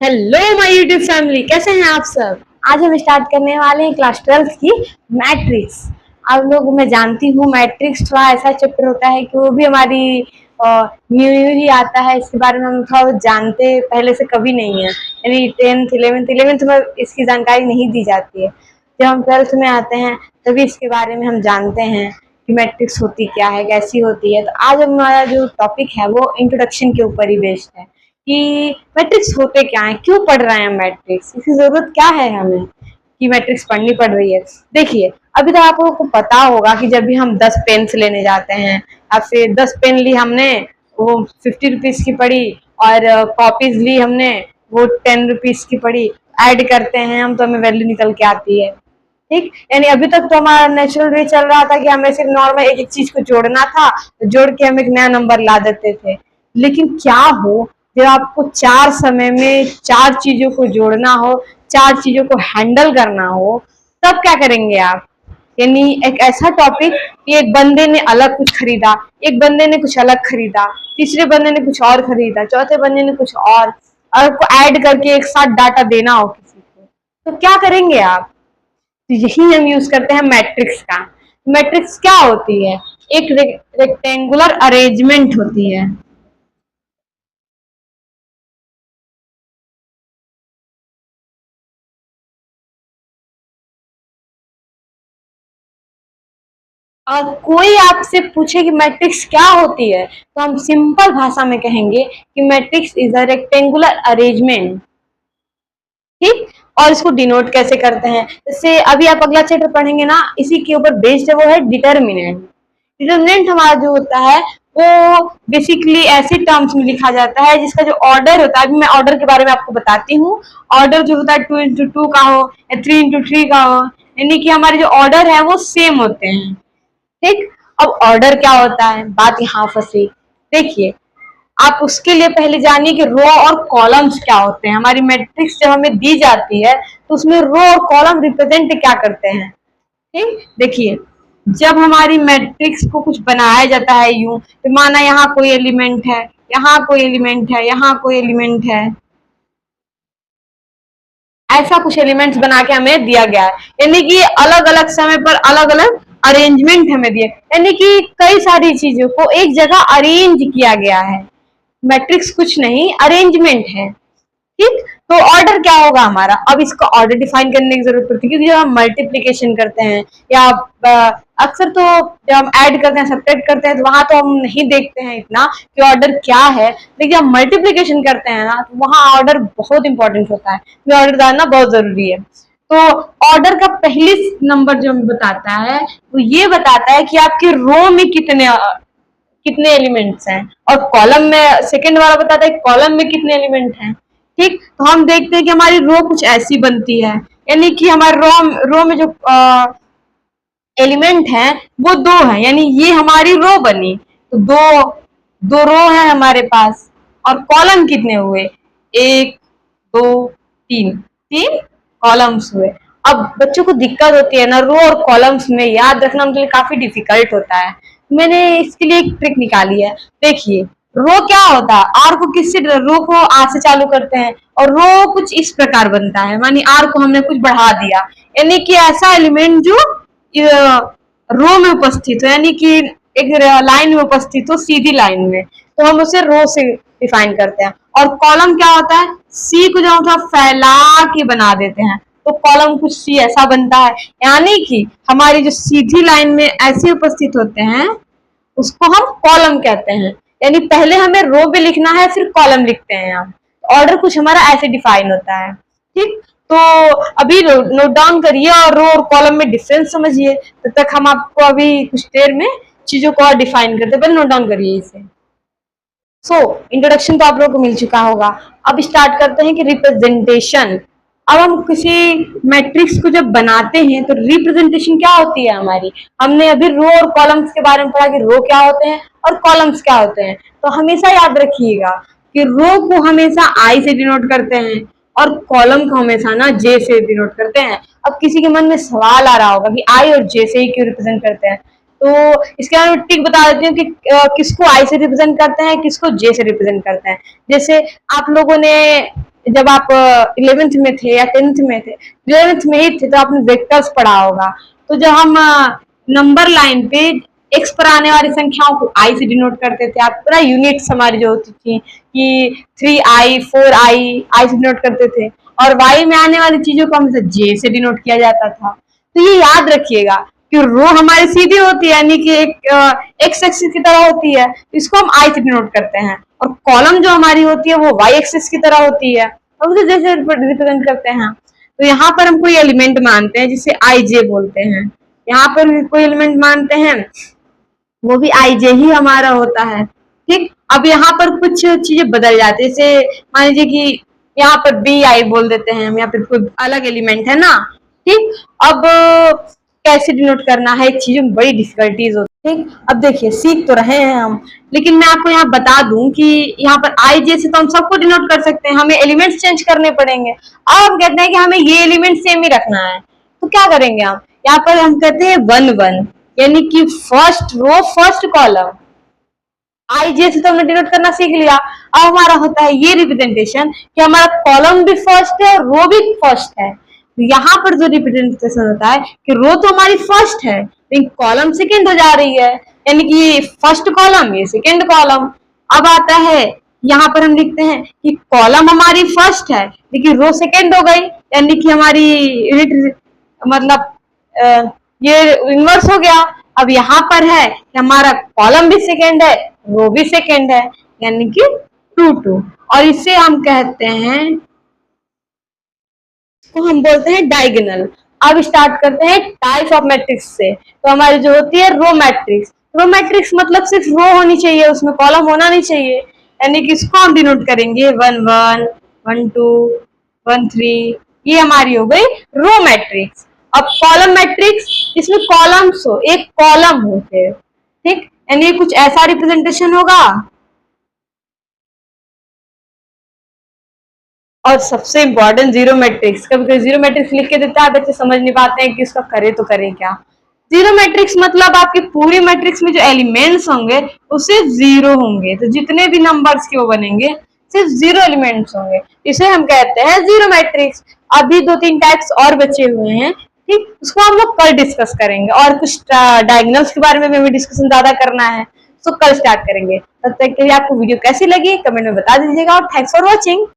Hello my YouTube family, कैसे हैं आप सब। आज हम स्टार्ट करने वाले हैं क्लास 12th की मैट्रिक्स। आप लोग, मैं जानती हूँ मैट्रिक्स थोड़ा ऐसा चैप्टर होता है कि वो भी हमारी न्यू न्यू ही आता है। इसके बारे में हम थोड़ा बहुत जानते पहले से कभी नहीं है, यानी 10th 11th में इसकी जानकारी नहीं दी जाती है। जब हम 12th में आते हैं तभी इसके बारे में हम जानते हैं कि मैट्रिक्स होती क्या है, कैसी होती है। तो आज हमारा जो टॉपिक है वो इंट्रोडक्शन के ऊपर ही बेस्ड है कि मैट्रिक्स होते क्या है, क्यों पढ़ रहे हैं मैट्रिक्स, इसकी जरूरत क्या है हमें कि मैट्रिक्स पढ़नी पड़ रही है। देखिए, अभी तो आप लोगों को पता होगा कि जब भी हम 10 पेन्स लेने जाते हैं या फिर 10 पेन ली हमने, वो 50 रुपीज की पड़ी, और कॉपीज ली हमने, वो 10 रुपीज की पड़ी। ऐड करते हैं हम तो हमें वैल्यू निकल के आती है। ठीक, यानी अभी तक तो हमारा नेचुरल वे चल रहा था कि हमें सिर्फ नॉर्मल एक एक चीज को जोड़ना था, तो जोड़ के हम एक नया नंबर ला देते थे। लेकिन क्या हो जब आपको 4 समय में 4 चीजों को जोड़ना हो, 4 चीजों को हैंडल करना हो, तब क्या करेंगे आप। यानी एक ऐसा टॉपिक कि एक बंदे ने अलग कुछ खरीदा, एक बंदे ने कुछ अलग खरीदा, तीसरे बंदे ने कुछ और खरीदा, चौथे बंदे ने कुछ और को ऐड करके एक साथ डाटा देना हो किसी को, तो क्या करेंगे आप। तो यही हम यूज करते हैं मैट्रिक्स का। मैट्रिक्स क्या होती है, एक रेक्टेंगुलर अरेंजमेंट होती है। और कोई आपसे पूछे कि मैट्रिक्स क्या होती है, तो हम सिंपल भाषा में कहेंगे कि matrix is a rectangular arrangement. ठीक, और इसको डिनोट कैसे करते हैं, जैसे अभी आप अगला चैप्टर पढ़ेंगे ना, इसी के ऊपर बेस्ड है, वो है डिटर्मिनेंट। डिटर्मिनेंट हमारा जो होता है वो बेसिकली ऐसे टर्म्स में लिखा जाता है जिसका जो ऑर्डर होता है। अभी मैं ऑर्डर के बारे में आपको बताती हूँ। ऑर्डर जो होता है 2 into 2 का हो या 3 into 3 का हो, यानी कि हमारे जो ऑर्डर है वो सेम होते हैं। ठीक, अब ऑर्डर क्या होता है, बात यहाँ फंसी। देखिए, आप उसके लिए पहले जानिए कि रो और कॉलम्स क्या होते हैं। हमारी मैट्रिक्स जब हमें दी जाती है तो उसमें रो और कॉलम रिप्रेजेंट क्या करते हैं। ठीक, देखिए, जब हमारी मैट्रिक्स को कुछ बनाया जाता है यूं, तो माना यहाँ कोई एलिमेंट है, यहाँ कोई एलिमेंट है, यहाँ कोई एलिमेंट है, ऐसा कुछ एलिमेंट्स बना के हमें दिया गया है। यानी कि अलग अलग समय पर अलग अलग अरेंजमेंट हमें दिए, यानी कि कई सारी चीजों को एक जगह अरेंज किया गया है। मैट्रिक्स कुछ नहीं, अरेंजमेंट है। ठीक, तो ऑर्डर क्या होगा हमारा, अब इसका ऑर्डर डिफाइन करने की जरूरत पड़ती है, क्योंकि जब हम मल्टीप्लीकेशन करते हैं या अक्सर तो जब हम ऐड करते हैं, सब्ट्रैक्ट करते हैं, तो वहां तो हम नहीं देखते हैं इतना कि ऑर्डर क्या है। लेकिन जब मल्टीप्लीकेशन करते हैं ना, तो वहां ऑर्डर बहुत इंपॉर्टेंट होता है, ऑर्डर जानना बहुत जरूरी है। तो ऑर्डर का पहली नंबर जो हमें बताता है वो ये बताता है कि आपके रो में कितने कितने एलिमेंट्स हैं, और कॉलम में सेकंड वाला बताता है कॉलम में कितने एलिमेंट हैं। ठीक, तो हम देखते हैं कि हमारी रो कुछ ऐसी बनती है, यानी कि हमारे रो में जो एलिमेंट है वो 2 है, यानी ये हमारी रो बनी। तो दो दो रो है हमारे पास, और कॉलम कितने हुए, 1 2 3, 3 कॉलम्स हुए। अब बच्चों को दिक्कत होती है ना रो और कॉलम्स में, याद रखना उनके लिए काफी डिफिकल्ट होता है। मैंने इसके लिए एक ट्रिक निकाली है। देखिए, रो क्या होता है, आर को किससे, रो को आर से चालू करते हैं, और रो कुछ इस प्रकार बनता है, मानी आर को हमने कुछ बढ़ा दिया, यानी कि ऐसा एलिमेंट जो रो में उपस्थित हो, यानी कि एक लाइन में उपस्थित हो, सीधी लाइन में, तो हम उसे रो से डिफाइन करते हैं। और कॉलम क्या होता है, सी को जो हम फैला के बना देते हैं, तो कॉलम कुछ सी ऐसा बनता है, यानी कि हमारी जो सीधी लाइन में ऐसे उपस्थित होते हैं उसको हम कॉलम कहते हैं। यानी पहले हमें रो पे लिखना है, फिर कॉलम लिखते हैं हम। ऑर्डर कुछ हमारा ऐसे डिफाइन होता है। ठीक, तो अभी नोट डाउन करिए और रो और कॉलम में डिफरेंस समझिए। तब तक हम आपको अभी कुछ देर में चीजों को और डिफाइन करते हैं, पहले नोट डाउन करिए इसे। सो इंट्रोडक्शन तो आप लोगों को मिल चुका होगा। अब स्टार्ट करते हैं कि रिप्रेजेंटेशन। अब हम किसी मैट्रिक्स को जब बनाते हैं तो रिप्रेजेंटेशन क्या होती है हमारी। हमने अभी रो और कॉलम्स के बारे में पढ़ा कि रो क्या होते हैं और कॉलम्स क्या होते हैं। तो हमेशा याद रखिएगा कि रो को हमेशा आई से डिनोट करते हैं और कॉलम को हमेशा ना जे से डिनोट करते हैं। अब किसी के मन में सवाल आ रहा होगा कि आई और जे से ही क्यों रिप्रेजेंट करते हैं, तो इसके बारे में टिक बता देती हूँ कि किसको आई से रिप्रेजेंट करते हैं, किसको जे से रिप्रेजेंट करते हैं। जैसे आप लोगों ने जब आप 11th में थे या 10th में थे, 11th में ही थे तो आपने वेक्टर्स पढ़ा होगा। तो जब हम नंबर लाइन पे एक्स पर आने वाली संख्याओं को आई से डिनोट करते थे, आप पूरा यूनिट्स हमारी जो होती थी कि 3i 4i आई से डिनोट करते थे, और वाई में आने वाली चीजों को हमेशा जे से डिनोट किया जाता था। तो ये याद रखिएगा कि रो हमारी सीधी होती है, यानी कि एक एक्स एक्सिस की तरह होती है, इसको हम आई से डिनोट करते हैं, और कॉलम जो हमारी होती है वो वाई एक्सिस की तरह होती है, हम उसे जैसे रिप्रेजेंट करते हैं। तो यहाँ पर हम कोई एलिमेंट मानते हैं जिसे आई जे बोलते हैं, यहाँ पर भी कोई एलिमेंट मानते हैं, वो भी आई जे ही हमारा होता है। ठीक, अब यहाँ पर कुछ चीजें बदल जाती है, जैसे मान लीजिए कि यहाँ पर बी आई बोल देते हैं हम, या फिर कोई अलग एलिमेंट है ना। ठीक, अब कैसे डिनोट करना है, एक चीजों में बड़ी डिफिकल्टीज होती है। ठीक, अब देखिए सीख तो रहे हैं हम, लेकिन मैं आपको यहाँ बता दूं कि यहाँ पर आई जे से तो हम सबको डिनोट कर सकते हैं, हमें एलिमेंट्स चेंज करने पड़ेंगे। अब हम कहते हैं कि हमें ये एलिमेंट सेम ही रखना है, तो क्या करेंगे हम, यहाँ पर हम कहते हैं 1 1, यानी कि फर्स्ट रो फर्स्ट कॉलम। आई जे से तो हमने डिनोट करना सीख लिया। अब हमारा होता है ये रिप्रेजेंटेशन कि हमारा कॉलम भी फर्स्ट है और रो भी फर्स्ट है। यहाँ पर जो रिप्रेजेंटेशन होता है कि रो तो हमारी फर्स्ट है लेकिन कॉलम सेकेंड हो जा रही है, यानी कि फर्स्ट कॉलम ये सेकेंड कॉलम। अब आता है यहाँ पर हम लिखते हैं कि कॉलम हमारी फर्स्ट है लेकिन रो सेकेंड हो गई, यानी कि हमारी यूनिट मतलब ये इन्वर्स हो गया। अब यहाँ पर है कि हमारा कॉलम भी सेकेंड है, रो भी सेकेंड है, यानी कि 2 2, और इसे हम कहते हैं, को हम बोलते हैं डायगोनल। अब स्टार्ट करते हैं टाइप्स ऑफ मैट्रिक्स से। तो हमारी जो होती है रो मैट्रिक्स, रो मैट्रिक्स मतलब सिर्फ रो होनी चाहिए, उसमें कॉलम होना नहीं चाहिए, यानी कि इसको हम डिनोट करेंगे 1 1 1 2 1 3, ये हमारी हो गई रो मैट्रिक्स। अब कॉलम मैट्रिक्स, इसमें कॉलम्स हो, एक कॉलम हो फिर, ठीक, यानी कुछ ऐसा रिप्रेजेंटेशन होगा। और सबसे इंपॉर्टेंट जीरो मैट्रिक्स, कभी कभी जीरो मैट्रिक्स लिख के देता है, बच्चे समझ नहीं पाते हैं कि इसका करे तो करे क्या। जीरो मैट्रिक्स मतलब आपकी पूरी मैट्रिक्स में जो एलिमेंट्स होंगे वो सिर्फ जीरो होंगे, तो जितने भी नंबर्स के वो बनेंगे सिर्फ जीरो एलिमेंट्स होंगे, इसे हम कहते हैं जीरो मैट्रिक्स। अभी 2 3 टाइप्स और बचे हुए हैं, ठीक, उसको हम लोग कल डिस्कस करेंगे, और कुछ डायगोनल्स के बारे में भी डिस्कशन ज्यादा करना है, तो कल स्टार्ट करेंगे। तब तक के लिए आपको वीडियो कैसी लगी कमेंट में बता दीजिएगा, और थैंक्स फॉर वॉचिंग।